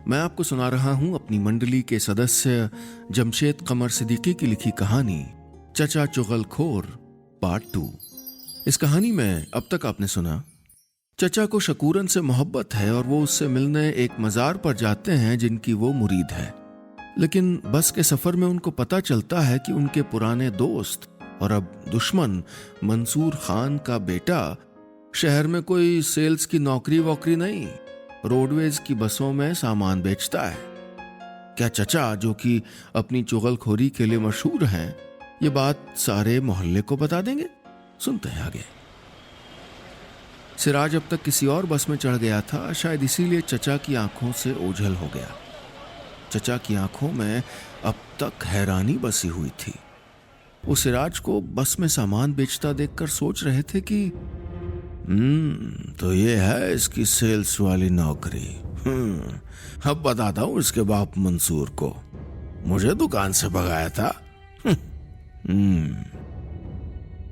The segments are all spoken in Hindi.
मैं आपको सुना रहा हूं अपनी मंडली के सदस्य जमशेद कमर सिद्दीकी की लिखी कहानी चचा चुगलखोर पार्ट 2। इस कहानी में अब तक आपने सुना, चचा को शकूरन से मोहब्बत है और वो उससे मिलने एक मज़ार पर जाते हैं जिनकी वो मुरीद है। लेकिन बस के सफर में उनको पता चलता है कि उनके पुराने दोस्त और अब दुश्मन मंसूर खान का बेटा शहर में कोई सेल्स की नौकरी वोकरी नहीं, रोडवेज की बसों में सामान बेचता है। क्या चचा, जो कि अपनी चुगलखोरी के लिए मशहूर हैं, ये बात सारे मोहल्ले को बता देंगे? सुनते हैं आगे। सिराज अब तक किसी और बस में चढ़ गया था, शायद इसीलिए चचा की आंखों से ओझल हो गया। चचा की आंखों में अब तक हैरानी बसी हुई थी। वो सिराज को बस में सामान बेचता देखकर सोच रहे थे कि तो ये है इसकी सेल्स वाली नौकरी। अब बताता हूं इसके बाप मंसूर को, मुझे दुकान से भगाया था।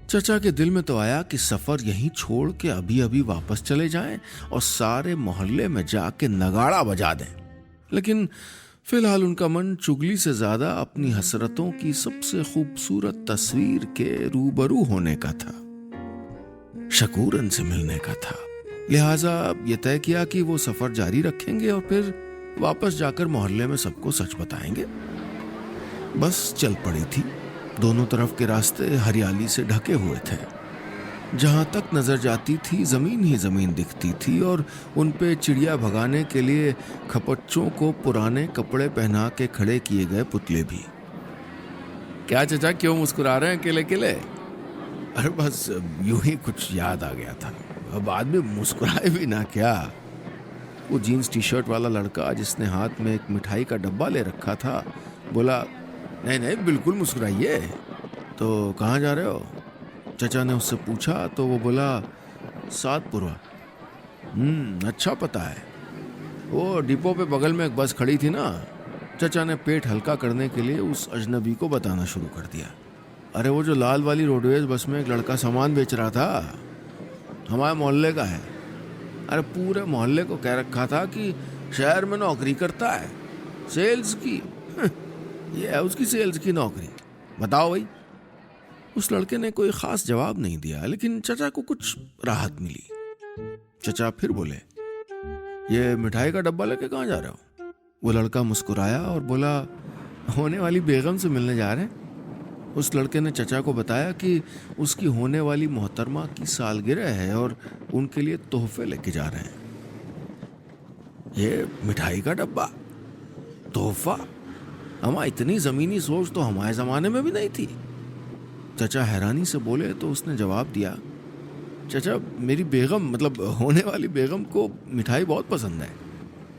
चचा के दिल में तो आया कि सफर यहीं छोड़ के अभी अभी वापस चले जाएं और सारे मोहल्ले में जाके नगाड़ा बजा दें। लेकिन फिलहाल उनका मन चुगली से ज्यादा अपनी हसरतों की सबसे खूबसूरत तस्वीर के रूबरू होने का था, शकूरन से मिलने का था। लिहाजा ये तय किया कि वो सफर जारी रखेंगे और फिर वापस जाकर मोहल्ले में सबको सच बताएंगे। बस चल पड़ी थी। दोनों तरफ के रास्ते हरियाली से ढके हुए थे। जहां तक नजर जाती थी जमीन ही जमीन दिखती थी और उन पे चिड़िया भगाने के लिए खपच्चों को पुराने कपड़े पहना के खड़े किए गए पुतले भी। क्या चचा, क्यों मुस्कुरा रहे हैं अकेले अकेले? अरे बस यूं ही कुछ याद आ गया था। अब आदमी मुस्कुराए भी ना क्या। वो जीन्स टी शर्ट वाला लड़का जिसने हाथ में एक मिठाई का डब्बा ले रखा था बोला, नहीं नहीं बिल्कुल मुस्कुराइए। तो कहाँ जा रहे हो? चचा ने उससे पूछा तो वो बोला, सातपुरा। अच्छा पता है। वो डिपो पे बगल में एक बस खड़ी थी ना। चचा ने पेट हल्का करने के लिए उस अजनबी को बताना शुरू कर दिया। अरे वो जो लाल वाली रोडवेज बस में एक लड़का सामान बेच रहा था, हमारे मोहल्ले का है। अरे पूरे मोहल्ले को कह रखा था कि शहर में नौकरी करता है, सेल्स की। ये है उसकी सेल्स की नौकरी। बताओ भाई। उस लड़के ने कोई खास जवाब नहीं दिया, लेकिन चचा को कुछ राहत मिली। चचा फिर बोले, ये मिठाई का डब्बा लेके कहाँ जा रहे हो? वो लड़का मुस्कुराया और बोला, होने वाली बेगम से मिलने जा रहे हैं। उस लड़के ने चचा को बताया कि उसकी होने वाली मोहतरमा की सालगिरह है और उनके लिए तोहफे लेके जा रहे हैं। ये मिठाई का डब्बा, तोहफा? हमारी इतनी जमीनी सोच तो हमारे जमाने में भी नहीं थी। चचा हैरानी से बोले तो उसने जवाब दिया, चचा मेरी बेगम, मतलब होने वाली बेगम को मिठाई बहुत पसंद है।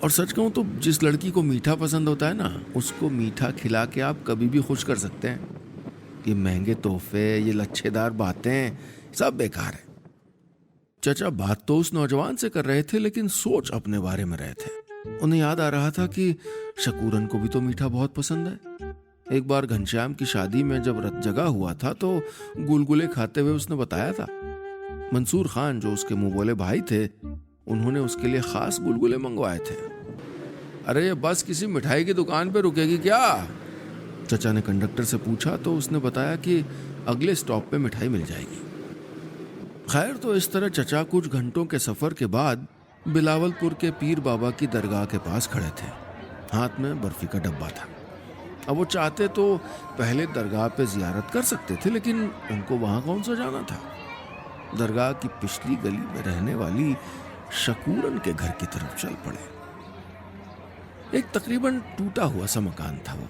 और सच कहूँ तो जिस लड़की को मीठा पसंद होता है ना, उसको मीठा खिला के आप कभी भी खुश कर सकते हैं। ये महंगे तोहफे, ये लच्छेदार बातें सब बेकार है। चचा बात तो उस नौजवान से कर रहे थे, लेकिन सोच अपने बारे में रहे थे। उन्हें याद आ रहा था कि शकूरन को भी तो मीठा बहुत पसंद है। एक बार घनश्याम की शादी में जब रत जगा हुआ था तो गुलगुले खाते हुए उसने बताया था। मंसूर खान, जो उसके मुंह बोले भाई थे, उन्होंने उसके लिए खास गुलगुले मंगवाए थे। अरे ये बस किसी मिठाई की दुकान पे रुकेगी क्या? चचा ने कंडक्टर से पूछा तो उसने बताया कि अगले स्टॉप पे मिठाई मिल जाएगी। खैर, तो इस तरह चचा कुछ घंटों के सफर के बाद बिलावलपुर के पीर बाबा की दरगाह के पास खड़े थे। हाथ में बर्फी का डब्बा था। अब वो चाहते तो पहले दरगाह पे जियारत कर सकते थे, लेकिन उनको वहां कौन सा जाना था। दरगाह की पिछली गली में रहने वाली शकूरन के घर की तरफ चल पड़े। एक तकरीबन टूटा हुआ सा मकान था वो।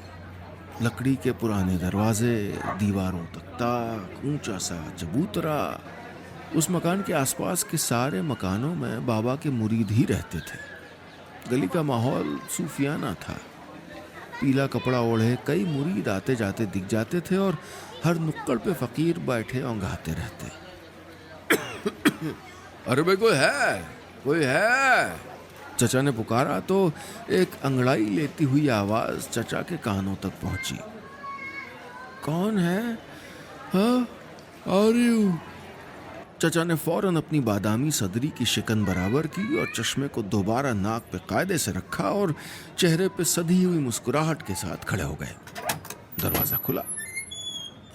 लकड़ी के पुराने दरवाजे, दीवारों तक ताक, ऊंचा सा चबूतरा। उस मकान के आसपास के सारे मकानों में बाबा के मुरीद ही रहते थे। गली का माहौल सूफियाना था। पीला कपड़ा ओढ़े कई मुरीद आते जाते दिख जाते थे और हर नुक्कड़ पे फकीर बैठे औंघाते रहते। अरे भाई कोई है, कोई है? चचा ने पुकारा तो एक अंगड़ाई लेती हुई आवाज चचा के कानों तक पहुंची। कौन है? हाँ, आ रही हूं। चचा ने फौरन अपनी बादामी सदरी की शिकन बराबर की और चश्मे को दोबारा नाक पे कायदे से रखा और चेहरे पे सधी हुई मुस्कुराहट के साथ खड़े हो गए। दरवाजा खुला।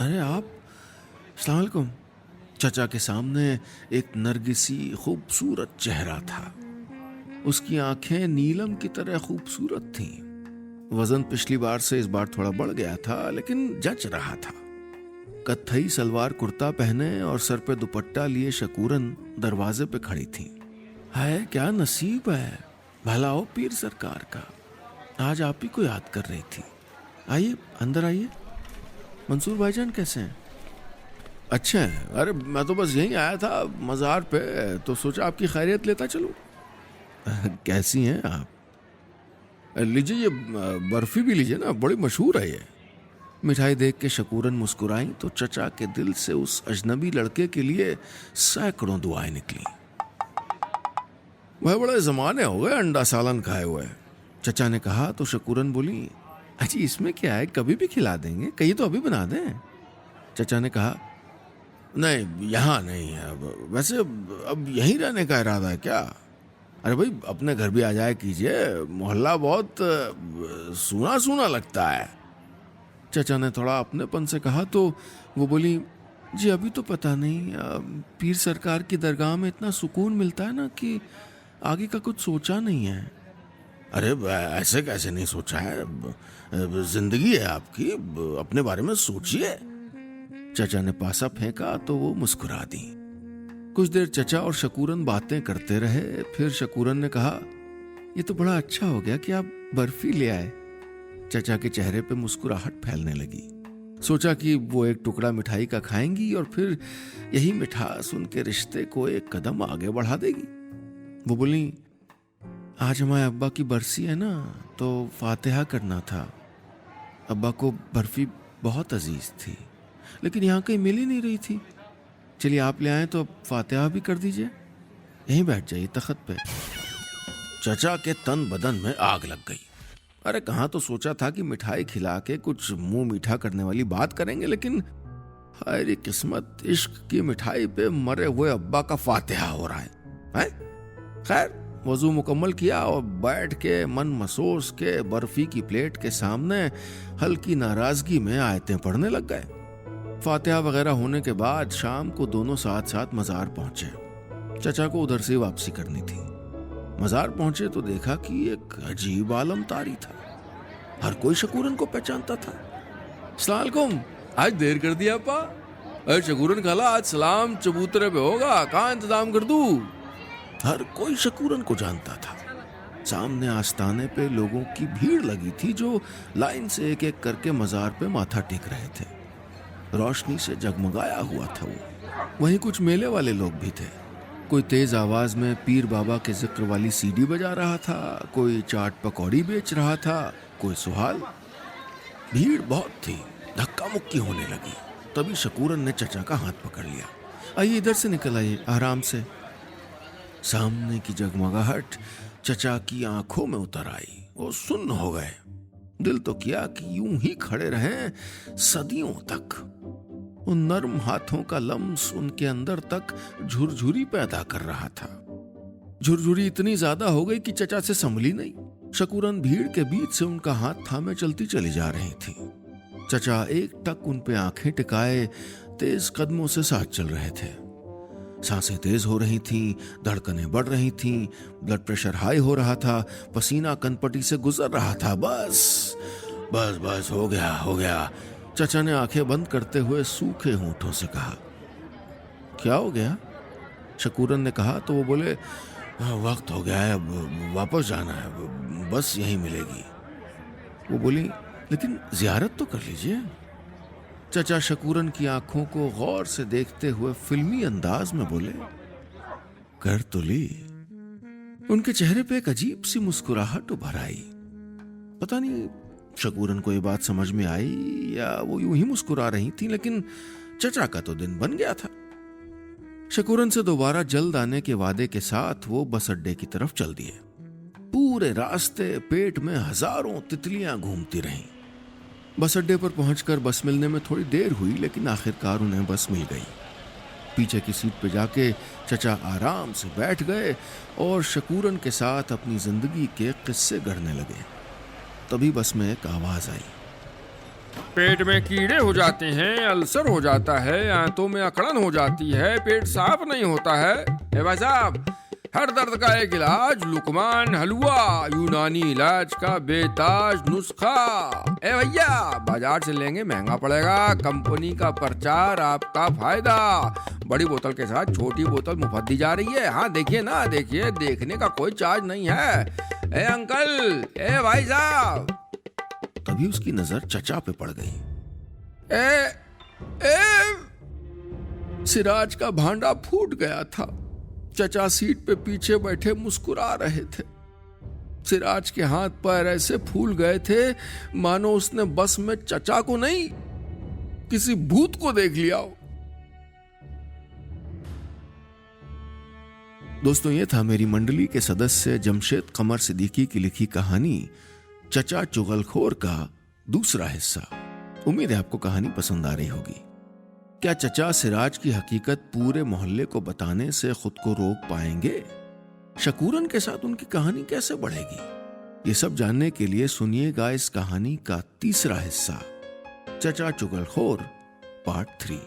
अरे आप, अस्सलाम वालेकुम। चचा के सामने एक नरगिसी खूबसूरत चेहरा था। उसकी आंखें नीलम की तरह खूबसूरत थीं। वजन पिछली बार से इस बार थोड़ा बढ़ गया था, लेकिन जच रहा था। कत्थई सलवार कुर्ता पहने और सर पे दुपट्टा लिए शकूरन दरवाजे पे खड़ी थी। हाय, क्या नसीब है, भला हो पीर सरकार का, आज आप ही को याद कर रही थी। आइए, अंदर आइए। मंसूर भाईजान कैसे हैं? अच्छे हैं। अरे मैं तो बस यहीं आया था मज़ार पे, तो सोचा आपकी खैरियत लेता चलूं। कैसी हैं आप? लीजिए, ये बर्फी भी लीजिए ना, बड़ी मशहूर है ये। मिठाई देख के शकूरन मुस्कुराई तो चचा के दिल से उस अजनबी लड़के के लिए सैकड़ों दुआएं निकली। वह बड़े जमाने हो गए अंडा सालन खाए हुए, चचा ने कहा तो शकूरन बोली, अजी इसमें क्या है, कभी भी खिला देंगे, कहीं तो अभी बना दें। चचा ने कहा, नहीं यहाँ नहीं है, वैसे अब यहीं रहने का इरादा है क्या? अरे भाई, अपने घर भी आ जाए कीजिए, मोहल्ला बहुत सूना सूना लगता है। चचा ने थोड़ा अपनेपन से कहा तो वो बोली, जी अभी तो पता नहीं, पीर सरकार की दरगाह में इतना सुकून मिलता है ना कि आगे का कुछ सोचा नहीं है। अरे ऐसे कैसे नहीं सोचा है, जिंदगी है आपकी, अपने बारे में सोचिए। चचा ने पासा फेंका तो वो मुस्कुरा दी। कुछ देर चचा और शकूरन बातें करते रहे। फिर शकूरन ने कहा, ये तो बड़ा अच्छा हो गया कि आप बर्फी ले आए। चचा के चेहरे पे मुस्कुराहट फैलने लगी। सोचा कि वो एक टुकड़ा मिठाई का खाएंगी और फिर यही मिठास उनके रिश्ते को एक कदम आगे बढ़ा देगी। वो बोली, आज हमारे अब्बा की बरसी है ना, तो फातिहा करना था। अब्बा को बर्फी बहुत अजीज थी, लेकिन यहाँ कहीं मिल ही नहीं रही थी। चलिए आप ले आए तो अब फातिहा भी कर दीजिए। यहीं बैठ जाइए तख्त पे। चचा के तन बदन में आग लग गई। अरे कहाँ तो सोचा था कि मिठाई खिला के कुछ मुंह मीठा करने वाली बात करेंगे, लेकिन हाय किस्मत, इश्क की मिठाई पे मरे हुए अब्बा का फातिहा हो रहा है। खैर, वजू मुकम्मल किया और बैठ के मन मसोस के बर्फी की प्लेट के सामने हल्की नाराजगी में आयतें पढ़ने लग गए। फातिहा वगैरह होने के बाद शाम को दोनों साथ साथ मज़ार पहुंचे। चचा को उधर से वापसी करनी थी। मज़ार पहुंचे तो देखा कि एक अजीब आलम तारी था। हर कोई शकूरन को पहचानता था। अस्सलाम वालेकुम, आज देर कर दिया अपा। अरे शकूरन खाला, आज सलाम चबूतरे पे होगा, कहाँ इंतजाम कर दूं? हर कोई शकूरन को जानता था। सामने आस्ताने पे लोगों की भीड़ लगी थी जो लाइन से एक एक करके मज़ार पे माथा टेक रहे थे। रोशनी से जगमगाया हुआ था वो। वहीं कुछ मेले वाले लोग भी थे। कोई तेज आवाज में पीर बाबा के जिक्र वाली सीडी बजा रहा था, कोई चाट पकौड़ी बेच रहा था, कोई सुहाल। भीड़ बहुत थी, धक्का मुक्की होने लगी। तभी शकूरन ने चचा का हाथ पकड़ लिया। आइए इधर से निकल आइए, आराम से। सामने की जगमगाहट चचा की आंखों में उतर आई। वो सुन्न हो गए। दिल तो किया कि यूं ही खड़े रहें सदियों तक। उन नर्म हाथों का लम्स उनके अंदर तक झुरझुरी पैदा कर रहा था। झुरझुरी इतनी ज्यादा हो गई कि चचा से संभली नहीं। शकूरन भीड़ के बीच से उनका हाथ थामे चलती चली जा रही थी। चचा एक टक उन पे आंखें टिकाए तेज कदमों से साथ चल रहे थे। सांसें तेज हो रही थीं, धड़कनें बढ़ रही थीं, ब्लड प्रेशर हाई हो रहा था, पसीना कनपटी से गुजर रहा था। बस बस बस, हो गया हो गया। चचा ने आंखें बंद करते हुए सूखे होंठों से कहा। क्या हो गया? शकूरन ने कहा तो वो बोले, वक्त हो गया है, अब वापस जाना है, बस यहीं मिलेगी। वो बोली, लेकिन जियारत तो कर लीजिए। चचा शकूरन की आंखों को गौर से देखते हुए फिल्मी अंदाज में बोले, कर तो ली। उनके चेहरे पे एक अजीब सी मुस्कुराहट उभर आई। पता नहीं शकूरन को ये बात समझ में आई या वो यूं ही मुस्कुरा रही थी, लेकिन चचा का तो दिन बन गया था। शकूरन से दोबारा जल्द आने के वादे के साथ वो बस अड्डे की तरफ चल दिए। पूरे रास्ते पेट में हजारों तितलियां घूमती रहीं। बस अड्डे पर पहुंचकर बस मिलने में थोड़ी देर हुई, लेकिन आखिरकार उन्हें बस मिल गई। पीछे की सीट पे जाके चचा आराम से बैठ गए और शकूरन के साथ अपनी जिंदगी के किस्से गढ़ने लगे। तभी बस में एक आवाज आई। पेट में कीड़े हो जाते हैं, अल्सर हो जाता है, आंतों में अकड़न हो जाती है, पेट साफ नहीं होता है। ए भाई साहब, हर दर्द का एक इलाज, लुकमान हलवा, यूनानी इलाज का बेताज नुस्खा। ए भैया, बाजार से लेंगे महंगा पड़ेगा, कंपनी का प्रचार, आपका फायदा। बड़ी बोतल के साथ छोटी बोतल मुफ्त दी जा रही है। हाँ देखिए ना, देखिए, देखने का कोई चार्ज नहीं है। ए अंकल, ए भाई साहब। तभी उसकी नजर चचा पे पड़ गई। सिराज का भांडा फूट गया था। चचा सीट पे पीछे बैठे मुस्कुरा रहे थे। सिराज के हाथ पैर ऐसे फूल गए थे मानो उसने बस में चचा को नहीं, किसी भूत को देख लिया हो। दोस्तों, ये था मेरी मंडली के सदस्य जमशेद कमर सिद्दीकी की लिखी कहानी चचा चुगलखोर का दूसरा हिस्सा। उम्मीद है आपको कहानी पसंद आ रही होगी। क्या चचा सिराज की हकीकत पूरे मोहल्ले को बताने से खुद को रोक पाएंगे? शकूरन के साथ उनकी कहानी कैसे बढ़ेगी? ये सब जानने के लिए सुनिएगा इस कहानी का तीसरा हिस्सा, चचा चुगलखोर पार्ट 3।